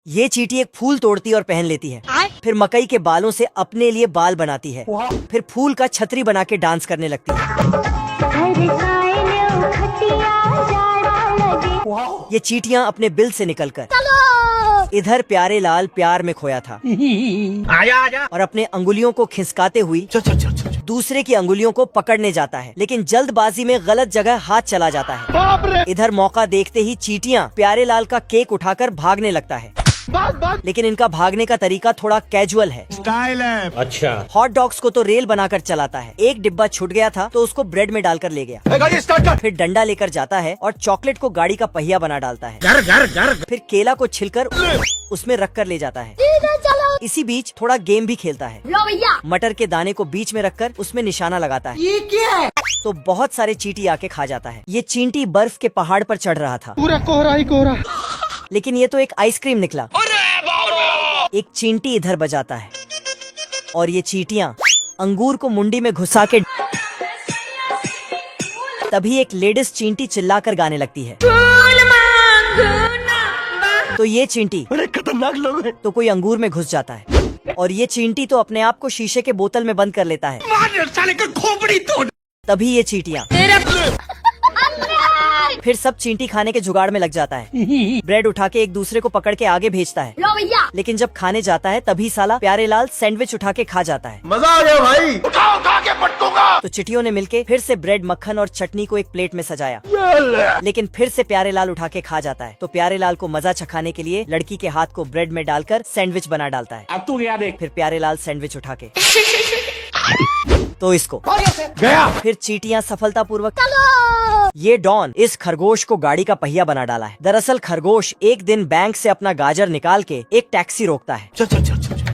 ये चींटी एक फूल तोड़ती है और पहन लेती है, फिर मकई के बालों से अपने लिए बाल बनाती है, फिर फूल का छतरी बना के डांस करने लगती है। ये चींटियां अपने बिल से निकलकर इधर प्यारे लाल प्यार में खोया था आजा और अपने अंगुलियों को खिसकाते हुई दूसरे की अंगुलियों को पकड़ने जाता है, लेकिन जल्दबाजी में गलत जगह हाथ चला जाता है। इधर मौका देखते ही चींटियां प्यारे लाल का केक उठाकर भागने लगता है, लेकिन इनका भागने का तरीका थोड़ा कैजुअल है, स्टाइल है। अच्छा, हॉट डॉग्स को तो रेल बनाकर चलाता है। एक डिब्बा छूट गया था तो उसको ब्रेड में डालकर ले गया, फिर डंडा लेकर जाता है और चॉकलेट को गाड़ी का पहिया बना डालता है। फिर केला को छिलकर उसमें रख कर ले जाता है। इसी बीच थोड़ा गेम भी खेलता है। मटर के दाने को बीच में रखकर उसमें निशाना लगाता है। ये क्या है? तो बहुत सारे चींटी आके खा जाता है। ये चींटी बर्फ के पहाड़ पर चढ़ रहा था, पूरा कोहरा ही कोहरा, लेकिन ये तो एक आइसक्रीम निकला। एक चींटी इधर बजाता है और ये चींटियां अंगूर को मुंडी में घुसा के। तभी एक लेडीज चींटी चिल्लाकर गाने लगती है, तो ये चींटी बड़े खतरनाक लोग हैं। तो कोई अंगूर में घुस जाता है और ये चींटी तो अपने आप को शीशे के बोतल में बंद कर लेता है। साले का खोपड़ी तोड़। तभी ये चींटियां फिर सब चींटी खाने के जुगाड़ में लग जाता है। ब्रेड उठा के एक दूसरे को पकड़ के आगे भेजता है, लेकिन जब खाने जाता है तभी साला प्यारे लाल सैंडविच उठा के खा जाता है। मजा आ गया भाई, उठा के पटकूंगा। तो चिटियों ने मिलके फिर से ब्रेड, मक्खन और चटनी को एक प्लेट में सजाया, लेकिन फिर से प्यारे लाल उठा के खा जाता है। तो प्यारे लाल को मजा चखाने के लिए लड़की के हाथ को ब्रेड में डालकर सैंडविच बना डालता है। अब तू गया देख। फिर प्यारे लाल सैंडविच उठा के तो इसको गया। फिर चींटियां सफलतापूर्वक। ये डॉन इस खरगोश को गाड़ी का पहिया बना डाला है। दरअसल खरगोश एक दिन बैंक से अपना गाजर निकाल के एक टैक्सी रोकता है।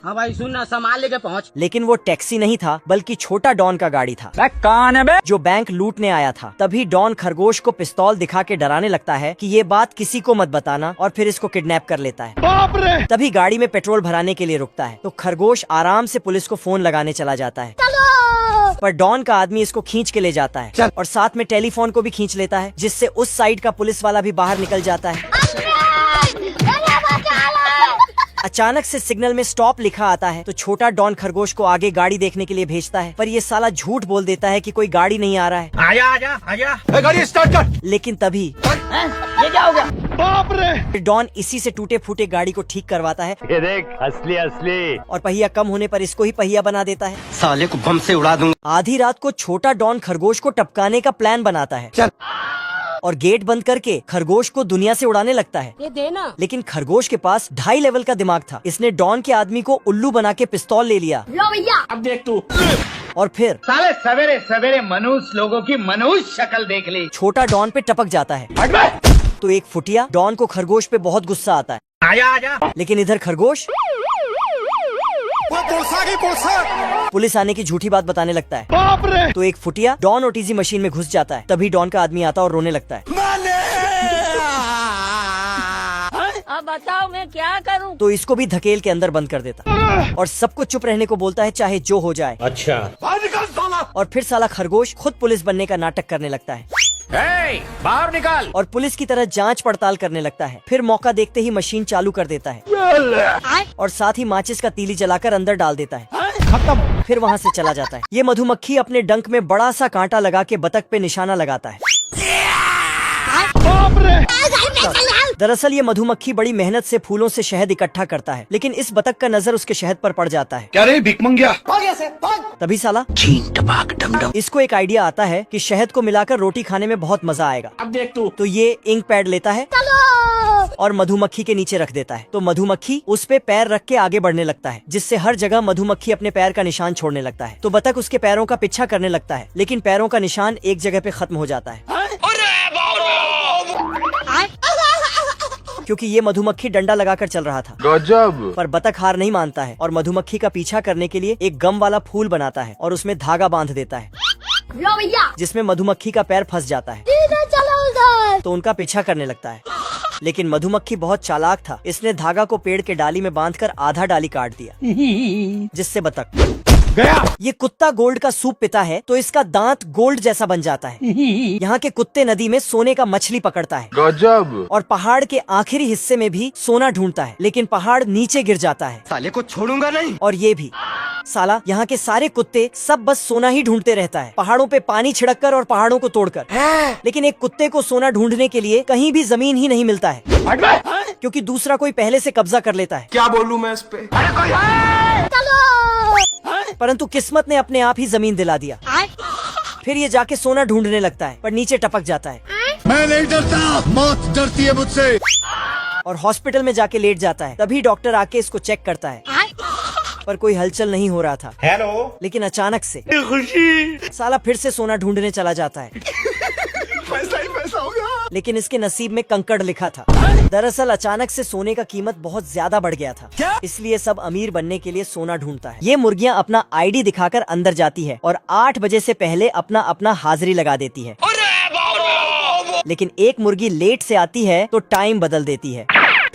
हाँ भाई सुनना, सामान लेके पहुँच। लेकिन वो टैक्सी नहीं था, बल्कि छोटा डॉन का गाड़ी था कौन है बे? जो बैंक लूटने आया था। तभी डॉन खरगोश को पिस्तौल दिखा के डराने लगता है कि ये बात किसी को मत बताना, और फिर इसको किडनैप कर लेता है। बाप रे। तभी गाड़ी में पेट्रोल भराने के लिए रुकता है, तो खरगोश आराम से पुलिस को फोन लगाने चला जाता है। पर डॉन का आदमी इसको खींच के ले जाता है और साथ में टेलीफोन को भी खींच लेता है, जिससे उस साइड का पुलिस वाला भी बाहर निकल जाता है। अचानक से सिग्नल में स्टॉप लिखा आता है, तो छोटा डॉन खरगोश को आगे गाड़ी देखने के लिए भेजता है, पर ये साला झूठ बोल देता है कि कोई गाड़ी नहीं आ रहा है। आजा गाड़ी स्टार्ट कर। लेकिन तभी ये क्या हो गया? बाप रे। डॉन इसी से टूटे फूटे गाड़ी को ठीक करवाता है। ये देख, असली। और पहिया कम होने पर इसको ही पहिया बना देता है। साले को बम से उड़ा दूंगा। आधी रात को छोटा डॉन खरगोश को टपकाने का प्लान बनाता है। चल। और गेट बंद करके खरगोश को दुनिया से उड़ाने लगता है। ये देना। लेकिन खरगोश के पास 2.5 लेवल का दिमाग था। इसने डॉन के आदमी को उल्लू बना के पिस्तौल ले लिया। लो भैया। अब देख तू। और फिर साले सवेरे सवेरे मनुष्य लोगों की मनुष्य शक्ल देख ली। छोटा डॉन पे टपक जाता है। तो एक फुटिया डॉन को खरगोश पे बहुत गुस्सा आता है। आजा। लेकिन इधर खरगोश पुलिस आने की झूठी बात बताने लगता है। बाप रे। तो एक फुटिया डॉन ओटीजी मशीन में घुस जाता है। तभी डॉन का आदमी आता और रोने लगता है। अब बताओ मैं क्या करूं? तो इसको भी धकेल के अंदर बंद कर देता है और सबको चुप रहने को बोलता है, चाहे जो हो जाए। अच्छा। और फिर साला खरगोश खुद पुलिस बनने का नाटक करने लगता है बाहर निकाल। और पुलिस की तरह जांच पड़ताल करने लगता है। फिर मौका देखते ही मशीन चालू कर देता है और साथ ही माचिस का तीली जलाकर अंदर डाल देता है। खत्म। फिर वहाँ से चला जाता है। ये मधुमक्खी अपने डंक में बड़ा सा कांटा लगा के बतख पे निशाना लगाता है। बाप रे। दरअसल ये मधुमक्खी बड़ी मेहनत से फूलों से शहद इकट्ठा करता है, लेकिन इस बतख का नजर उसके शहद पर पड़ जाता है। क्या रे भिख मंगिया? तभी साला इसको एक आइडिया आता है कि शहद को मिलाकर रोटी खाने में बहुत मजा आएगा। अब देख तू। तो ये इंक पैड लेता है और मधुमक्खी के नीचे रख देता है। तो मधुमक्खी उस पे पैर रख के आगे बढ़ने लगता है, जिससे हर जगह मधुमक्खी अपने पैर का निशान छोड़ने लगता है। तो बतख उसके पैरों का पीछा करने लगता है, लेकिन पैरों का निशान एक जगह पे खत्म हो जाता है, क्योंकि ये मधुमक्खी डंडा लगाकर चल रहा था। गजब। पर बतख हार नहीं मानता है और मधुमक्खी का पीछा करने के लिए एक गम वाला फूल बनाता है और उसमें धागा बांध देता है, लो भैया। जिसमें मधुमक्खी का पैर फंस जाता है। चलो उधर। तो उनका पीछा करने लगता है, लेकिन मधुमक्खी बहुत चालाक था। इसने धागा को पेड़ के डाली में बांधकर आधा डाली काट दिया, जिससे बतख गया। ये कुत्ता गोल्ड का सूप पीता है तो इसका दांत गोल्ड जैसा बन जाता है। यहाँ के कुत्ते नदी में सोने का मछली पकड़ता है गजब। और पहाड़ के आखिरी हिस्से में भी सोना ढूंढता है, लेकिन पहाड़ नीचे गिर जाता है। साले को छोड़ूंगा नहीं। और ये भी साला, यहाँ के सारे कुत्ते सब बस सोना ही ढूंढते रहता है, पहाड़ों पे पानी छिड़क कर और पहाड़ों को तोड़कर। लेकिन एक कुत्ते को सोना ढूंढने के लिए कहीं भी जमीन ही नहीं मिलता है, क्योंकि दूसरा कोई पहले से कब्जा कर लेता है। क्या बोलूं मैं इस पे। परंतु किस्मत ने अपने आप ही जमीन दिला दिया। फिर ये जाके सोना ढूंढने लगता है, पर नीचे टपक जाता है मैं नहीं डरता, मौत डरती है मुझसे। और हॉस्पिटल में जाके लेट जाता है। तभी डॉक्टर आके इसको चेक करता है, पर कोई हलचल नहीं हो रहा था। हेलो। लेकिन अचानक से खुशी। साला फिर से सोना ढूंढने चला जाता है, पैसा ही पैसा होगा। लेकिन इसके नसीब में कंकड़ लिखा था। दरअसल अचानक से सोने का कीमत बहुत ज्यादा बढ़ गया था, इसलिए सब अमीर बनने के लिए सोना ढूंढता है। ये मुर्गियाँ अपना आईडी दिखाकर अंदर जाती है और 8 बजे से पहले अपना अपना हाजिरी लगा देती है। लेकिन एक मुर्गी लेट से आती है तो टाइम बदल देती है।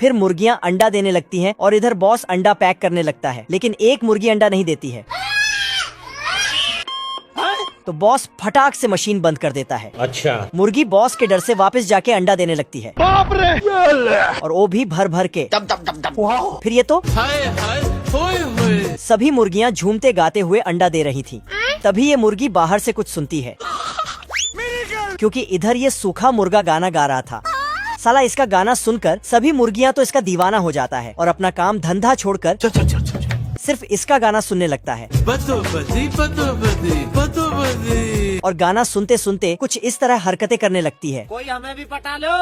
फिर मुर्गियाँ अंडा देने लगती हैं और इधर बॉस अंडा पैक करने लगता है, लेकिन एक मुर्गी अंडा नहीं देती है। तो बॉस फटाक से मशीन बंद कर देता है। अच्छा। मुर्गी बॉस के डर से वापस जाके अंडा देने लगती है। बाप रे। और वो भी भर भर के। फिर ये तो सभी मुर्गियाँ झूमते गाते हुए अंडा दे रही थी। तभी ये मुर्गी बाहर से कुछ सुनती है, क्योंकि इधर ये सूखा मुर्गा गाना गा रहा था। साला इसका गाना सुनकर सभी मुर्गियाँ तो इसका दीवाना हो जाता है और अपना काम धंधा छोड़कर सिर्फ इसका गाना सुनने लगता है। और गाना सुनते सुनते कुछ इस तरह हरकतें करने लगती है। कोई हमें भी पटा लो।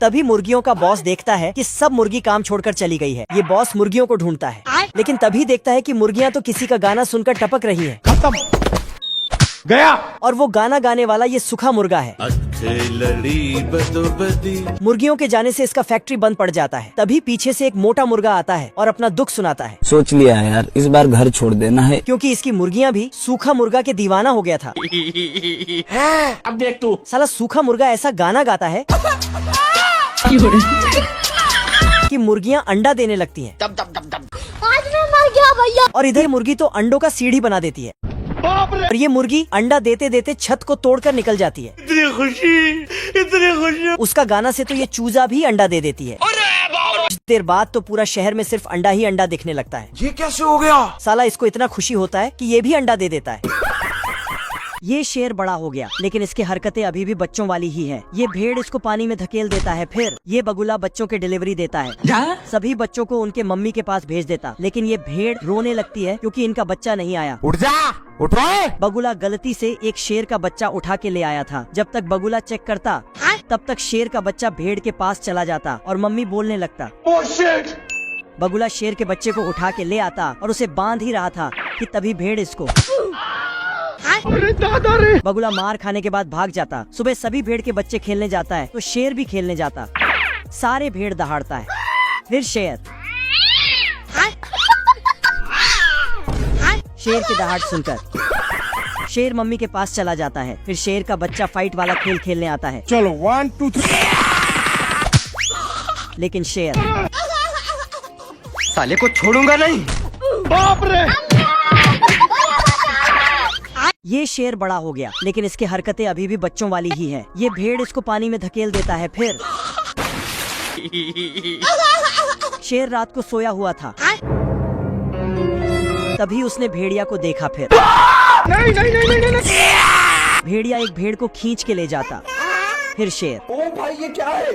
तभी मुर्गियों का बॉस देखता है कि सब मुर्गी काम छोड़कर चली गई है। ये बॉस मुर्गियों को ढूंढता है, लेकिन तभी देखता है कि मुर्गियाँ तो किसी का गाना सुनकर टपक रही है। खत्म। गया। और वो गाना गाने वाला ये सूखा मुर्गा है। मुर्गियों के जाने से इसका फैक्ट्री बंद पड़ जाता है। तभी पीछे से एक मोटा मुर्गा आता है और अपना दुख सुनाता है। सोच लिया यार, इस बार घर छोड़ देना है, क्योंकि इसकी मुर्गियाँ भी सूखा मुर्गा के दीवाना हो गया था। अब देख तू। साला सूखा मुर्गा ऐसा गाना गाता है कि मुर्गियाँ अंडा देने लगती हैं। आज मैं मर गया भैया। और इधर मुर्गी तो अंडों का सीढ़ी बना देती है। और ये मुर्गी अंडा देते देते छत को तोड़कर निकल जाती है। इतनी खुशी। उसका गाना से तो ये चूजा भी अंडा दे देती है। कुछ देर बाद तो पूरा शहर में सिर्फ अंडा ही अंडा दिखने लगता है। ये कैसे हो गया। साला इसको इतना खुशी होता है कि ये भी अंडा दे देता है। ये शेर बड़ा हो गया, लेकिन इसकी हरकतें अभी भी बच्चों वाली ही है। ये भेड़ इसको पानी में धकेल देता है। फिर ये बगुला बच्चों के डिलीवरी देता है। सभी बच्चों को उनके मम्मी के पास भेज देता, लेकिन ये भेड़ रोने लगती है क्योंकि इनका बच्चा नहीं आया। उठ जा, उठ रहा। बगुला गलती से एक शेर का बच्चा उठा के ले आया था। जब तक बगुला चेक करता, तब तक शेर का बच्चा भेड़ के पास चला जाता और मम्मी बोलने लगता। बगुला शेर के बच्चे को उठा के ले आता और उसे बांध ही रहा था कि तभी भेड़ इसको। अरे दादा रे। बगुला मार खाने के बाद भाग जाता। सुबह सभी भेड़ के बच्चे खेलने जाता है तो शेर भी खेलने जाता। सारे भेड़ दहाड़ता है। फिर शेर की दहाड़ सुनकर शेर मम्मी के पास चला जाता है। फिर शेर का बच्चा फाइट वाला खेल खेलने आता है। चलो 1 2 3। लेकिन शेर साले को छोड़ूंगा नहीं। बाप रे। ये शेर बड़ा हो गया, लेकिन इसकी हरकतें अभी भी बच्चों वाली ही है। ये भेड़ इसको पानी में धकेल देता है। फिर शेर रात को सोया हुआ था, तभी उसने भेड़िया को देखा। फिर नहीं। भेड़िया एक भेड़ को खींच के ले जाता। फिर शेर, ओ भाई ये क्या है।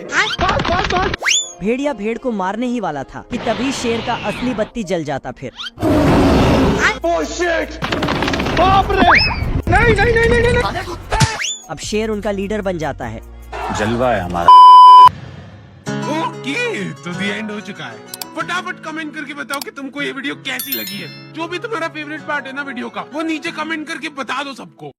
भेड़िया भेड़ को मारने ही वाला था कि तभी शेर का असली बत्ती जल जाता। फिर Oh shit! बाप रे। नहीं। अब शेर उनका लीडर बन जाता है। जलवा है हमारा। ओके, तो दी एंड हो चुका है। फटाफट कमेंट करके बताओ कि तुमको ये वीडियो कैसी लगी है। जो भी तुम्हारा फेवरेट पार्ट है ना वीडियो का, वो नीचे कमेंट करके बता दो सबको।